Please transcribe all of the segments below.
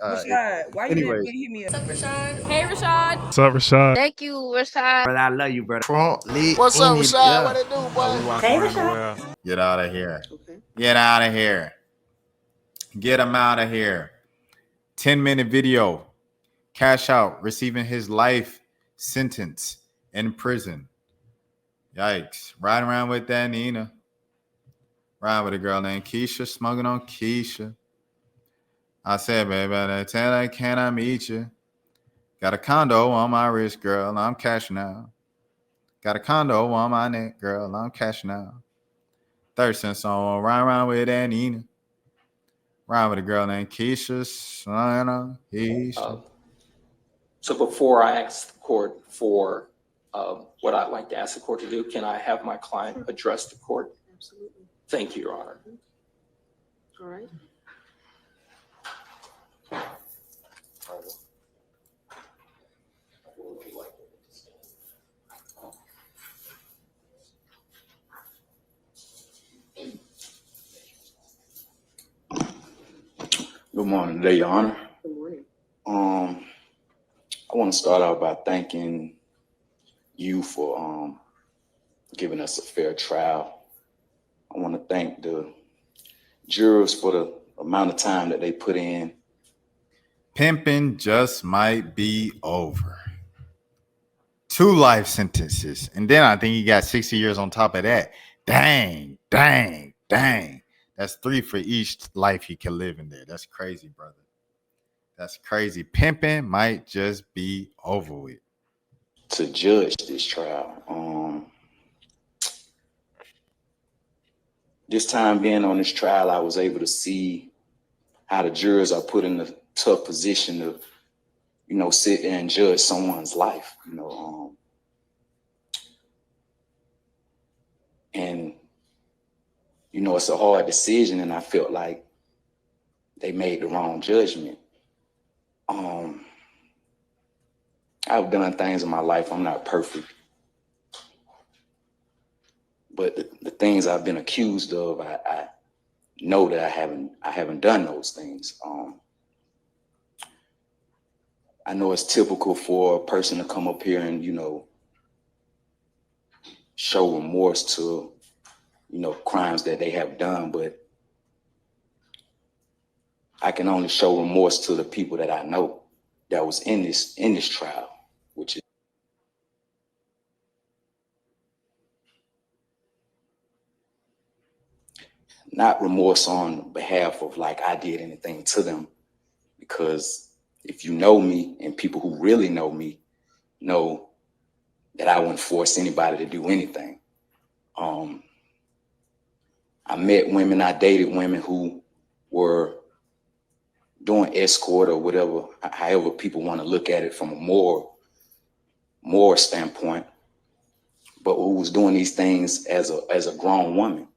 Rashad, why you didn't hit me up? What's up, Rashad? Hey, Rashad. What's up, Rashad? Thank you, Rashad. Brother, I love you, brother. What's up, Rashad? What it do, boy? Hey, Rashad. Get out of here. Okay. Get out of here. Get him out of here. 10-minute video. Cash out, receiving his life sentence in prison. Yikes. Riding around with that Nina. Riding with a girl named Keisha, smoking on Keisha. I said, baby, I tell her, can I meet you? Got a condo on my wrist, girl. I'm cashing out. Got a condo on my neck, girl. I'm cashing out. Thurston song, ride around with that Nina. Ride with a girl named Keisha. Keisha. So before I ask the court for what I'd like to ask the court to do, can I have my client address the court? Absolutely. Thank you, Your Honor. All right. Good morning today, Your Honor. Good morning. I want to start out by thanking you for giving us a fair trial. I want to thank the jurors for the amount of time that they put in. Pimping just might be over. 2 life sentences. And then I think he got 60 years on top of that. Dang. That's 3 for each life he can live in there. That's crazy, brother. That's crazy. Pimping might just be over with. To judge this trial. This time being on this trial, I was able to see how the jurors are put in a tough position to, sit there and judge someone's life, and, it's a hard decision, and I felt like they made the wrong judgment. I've done things in my life. I'm not perfect. But the things I've been accused of, I know that I haven't done those things. I know it's typical for a person to come up here and, show remorse to, crimes that they have done, but I can only show remorse to the people that I know that was in this trial, which is not remorse on behalf of like I did anything to them, because if you know me and people who really know me know that I wouldn't force anybody to do anything. I met women, I dated women who were doing escort or whatever, however people want to look at it from a moral standpoint, but who was doing these things as a grown woman.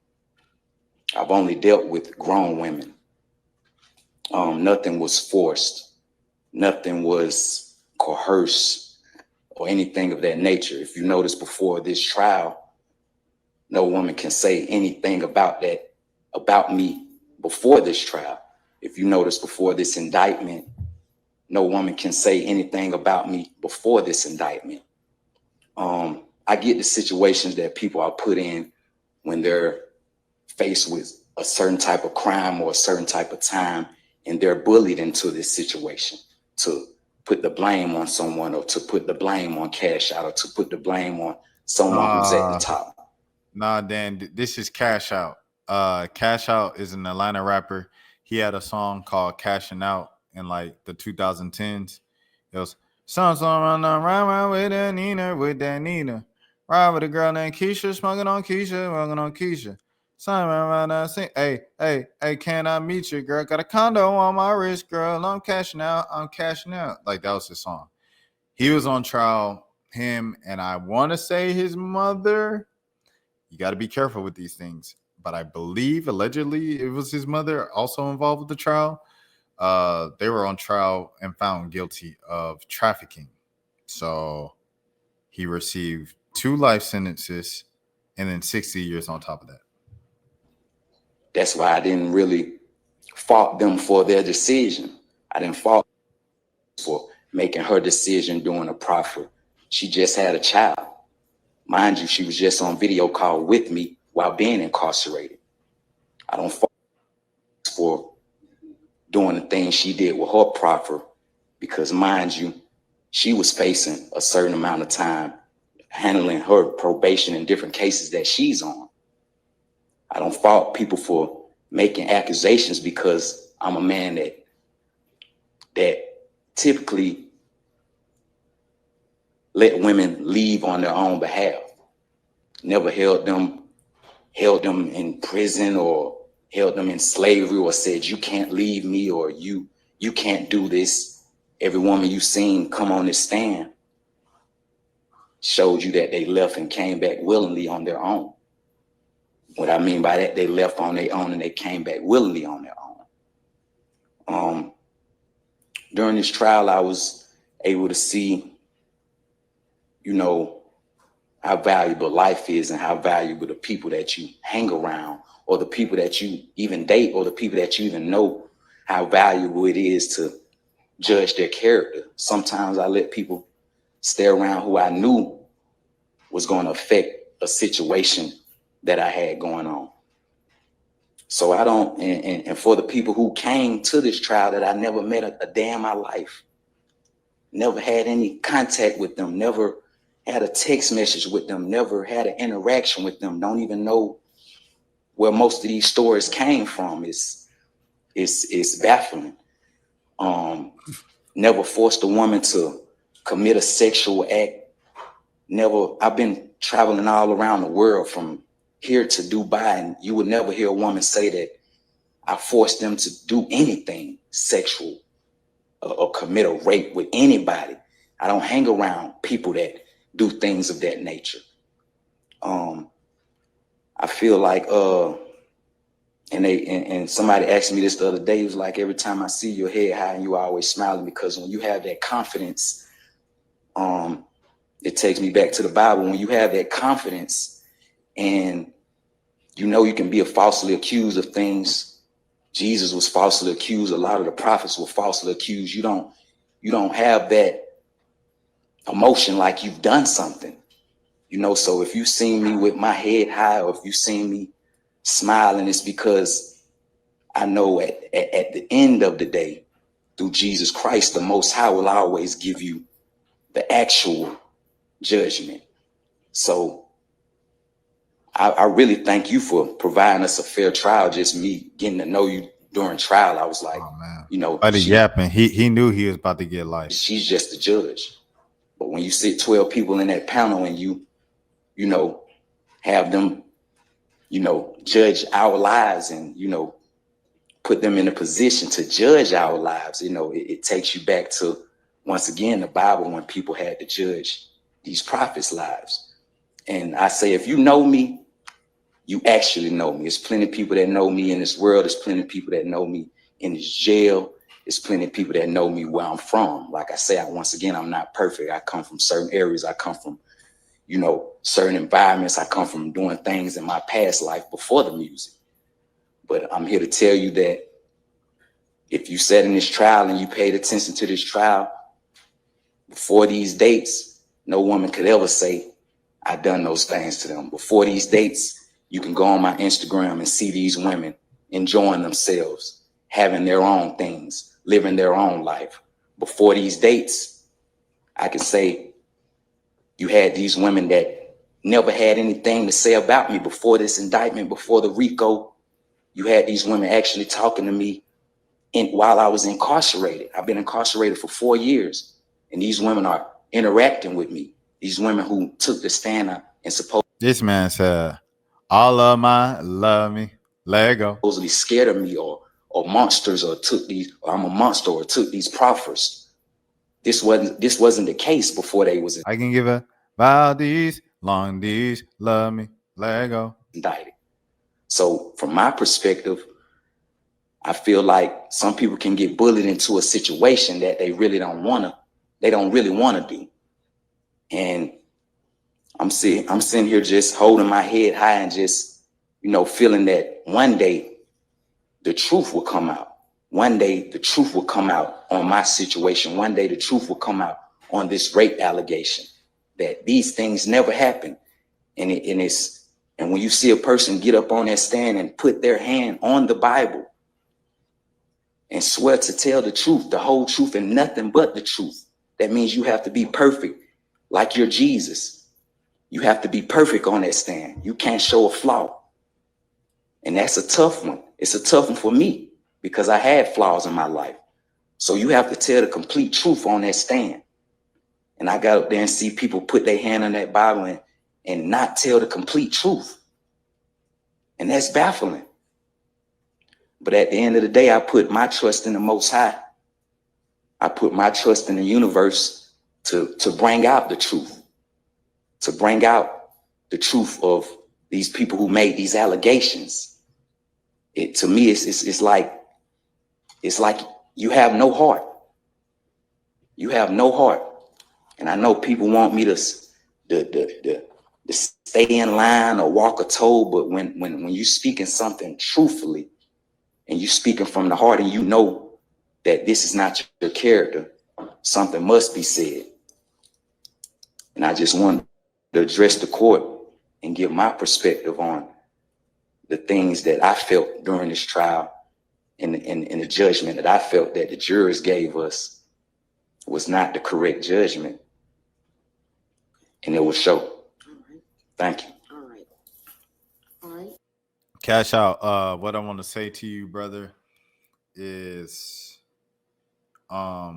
I've only dealt with grown women. Nothing was forced. Nothing was coerced or anything of that nature. If you notice before this trial, no woman can say anything about me before this trial. If you notice before this indictment, no woman can say anything about me before this indictment. I get the situations that people are put in when they're faced with a certain type of crime or a certain type of time, and they're bullied into this situation to put the blame on someone, or to put the blame on Cash Out, or to put the blame on someone who's at the top. Nah, Dan, this is Cash Out. Cash Out is an Atlanta rapper. He had a song called Cashing Out in like the 2010s. It was run with that Nina. Ride with a girl named Keisha, smoking on Keisha. Hey, can I meet you, girl? Got a condo on my wrist, girl. I'm cashing out. Like, that was his song. He was on trial, him, and I want to say his mother. You got to be careful with these things. But I believe, allegedly, it was his mother also involved with the trial. They were on trial and found guilty of trafficking. So he received 2 life sentences and then 60 years on top of that. That's why I didn't really fault them for their decision. I didn't fault for making her decision during a proffer. She just had a child. Mind you, she was just on video call with me while being incarcerated. I don't fault for doing the things she did with her proffer, because mind you, she was facing a certain amount of time handling her probation in different cases that she's on. I don't fault people for making accusations, because I'm a man that typically let women leave on their own behalf. Never held them in prison or held them in slavery or said, you can't leave me, or you can't do this. Every woman you've seen come on this stand showed you that they left and came back willingly on their own. What I mean by that, they left on their own and they came back willingly on their own. During this trial, I was able to see, you know, how valuable life is and how valuable the people that you hang around, or the people that you even date, or the people that you even know, how valuable it is to judge their character. Sometimes I let people stay around who I knew was going to affect a situation that I had going on. So I don't, and for the people who came to this trial that I never met a day in my life, never had any contact with them, never had a text message with them, never had an interaction with them, don't even know where most of these stories came from, it's baffling. Never forced a woman to commit a sexual act. Never. I've been traveling all around the world from here to Dubai, and you would never hear a woman say that I forced them to do anything sexual or commit a rape with anybody. I don't hang around people that do things of that nature. I feel like, and somebody asked me this the other day, it was like, every time I see your head high and you are always smiling, because when you have that confidence, it takes me back to the Bible. When you have that confidence and you know you can be falsely accused of things, Jesus was falsely accused, a lot of the prophets were falsely accused. You don't have that emotion like you've done something, you know. So if you see me with my head high, or if you see me smiling, it's because I know at the end of the day, through Jesus Christ, the Most High will always give you the actual judgment. So I really thank you for providing us a fair trial. Just me getting to know you during trial, I was like, you know, he knew he was about to get life. She's just the judge. But when you sit 12 people in that panel and you know, have them, you know, judge our lives and, you know, put them in a position to judge our lives, you know, it takes you back to, once again, the Bible, when people had to judge these prophets' lives. And I say, if you know me, you actually know me. There's plenty of people that know me in this world. There's plenty of people that know me in this jail. There's plenty of people that know me where I'm from. Like I say, once again, I'm not perfect. I come from certain areas. I come from, you know, certain environments. I come from doing things in my past life before the music. But I'm here to tell you that if you sat in this trial and you paid attention to this trial, before these dates, no woman could ever say I done those things to them. Before these dates, you can go on my Instagram and see these women enjoying themselves, having their own things, living their own life. Before these dates, I can say you had these women that never had anything to say about me. Before this indictment, before the RICO, you had these women actually talking to me while I was incarcerated. I've been incarcerated for 4 years, and these women are interacting with me. These women who took the stand and This man said, all of my love me, let go. Supposedly scared of me or monsters, or took these, or I'm a monster, or took these proffers. This wasn't the case before they was I can give a Valdez, long D's, love me, let go. Indicted. So from my perspective, I feel like some people can get bullied into a situation that they really don't really want to do. And I'm sitting here just holding my head high and just, you know, feeling that one day the truth will come out. one day the truth will come out on my situation. One day the truth will come out on this rape allegation, that these things never happened. And when you see a person get up on that stand and put their hand on the Bible and swear to tell the truth, the whole truth and nothing but the truth, that means you have to be perfect like you're Jesus. You have to be perfect on that stand. You can't show a flaw. And that's a tough one. It's a tough one for me because I had flaws in my life. So you have to tell the complete truth on that stand. And I got up there and see people put their hand on that Bible and not tell the complete truth. And that's baffling. But at the end of the day, I put my trust in the Most High. I put my trust in the universe to bring out the truth, to bring out the truth of these people who made these allegations. To me, it's like you have no heart. You have no heart. And I know people want me to stay in line or walk a toe, but when you speaking something truthfully and you speaking from the heart and you know that this is not your character, something must be said. And I just want to address the court and give my perspective on the things that I felt during this trial and the judgment that I felt that the jurors gave us was not the correct judgment. And it will show. All right. Thank you. All right. All right. Cash out. What I want to say to you, brother, is I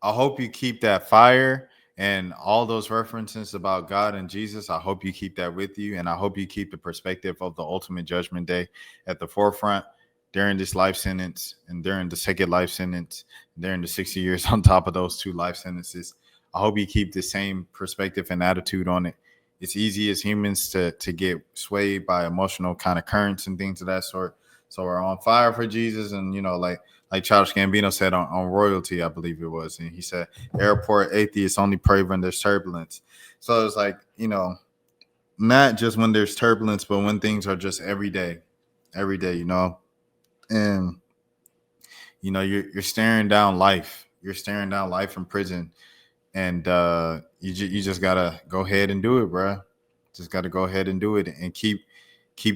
hope you keep that fire and all those references about God and Jesus. I hope you keep that with you. And I hope you keep the perspective of the ultimate judgment day at the forefront during this life sentence and during the second life sentence, during the 60 years on top of those 2 life sentences. I hope you keep the same perspective and attitude on it. It's easy as humans to get swayed by emotional kind of currents and things of that sort. So we're on fire for Jesus. And, like Childish Gambino said on Royalty, I believe it was. And he said, airport atheists only pray when there's turbulence. So it's like, not just when there's turbulence, but when things are just every day, and, you're staring down life. You're staring down life in prison. And you just gotta go ahead and do it, bro. Just gotta go ahead and do it and keep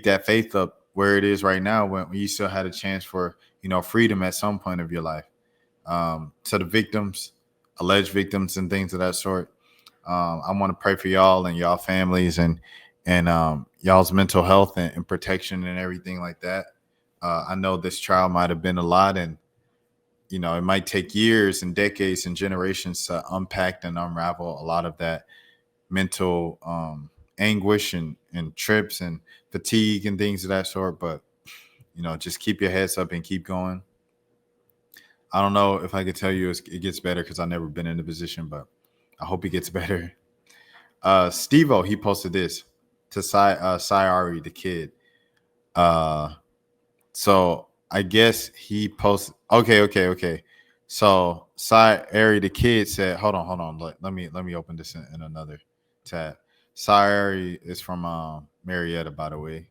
that faith up where it is right now when you still had a chance for freedom at some point of your life. To the victims, alleged victims, and things of that sort, I want to pray for y'all and y'all families and y'all's mental health and protection and everything like that. I know this trial might have been a lot, and it might take years and decades and generations to unpack and unravel a lot of that mental anguish and trips and fatigue and things of that sort. But, just keep your heads up and keep going. I don't know if I could tell you it gets better because I've never been in a position, but I hope it gets better. Steve-O, he posted this to Sayari, the kid. So I guess he posted. Okay. So Sayari, the kid, said, hold on. Let me open this in another tab. Sayari is from Marietta, by the way.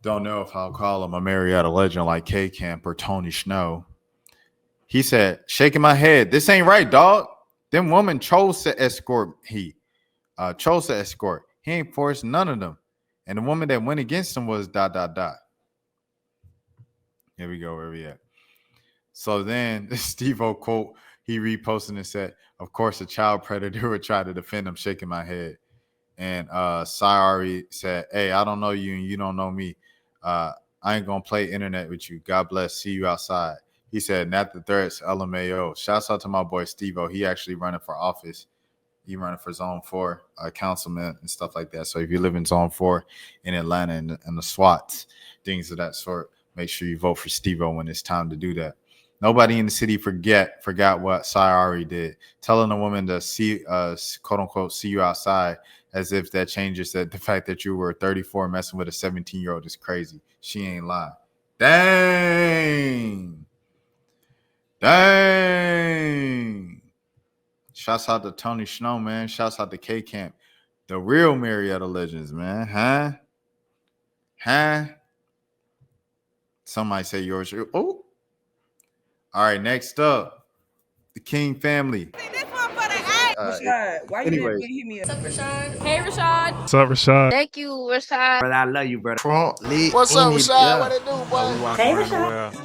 Don't know if I'll call him a Marietta legend like K Camp or Tony Snow. He said, shaking my head. This ain't right, dog. Them woman chose to escort. He chose to escort. He ain't forced none of them. And the woman that went against him was ... Here we go. Where we at? So then Steve-O quote, he reposted and said, of course, a child predator would try to defend him, shaking my head. And Sayari said, hey, I don't know you and you don't know me. I ain't going to play internet with you. God bless. See you outside. He said, not the threats, LMAO. Shouts out to my boy Steve-O. He actually running for office. He running for Zone 4 councilman and stuff like that. So if you live in Zone 4 in Atlanta and the SWATs, things of that sort, make sure you vote for Steve-O when it's time to do that. Nobody in the city forgot what Sayari did. Telling a woman to see, quote unquote, see you outside, as if that changes that the fact that you were 34 messing with a 17-year-old is crazy. She ain't lying. Dang. Shouts out to Tony Snow, man. Shouts out to K Camp. The real Marietta legends, man. Huh? Some might say yours. Oh. All right, next up, the King family. Rashad, why you Anyways. didn't hit me up? Hey, Rashad. What's up, Rashad? Thank you, Rashad. Brother, I love you, brother. What's up, Rashad? What it do, boy? Hey, Rashad.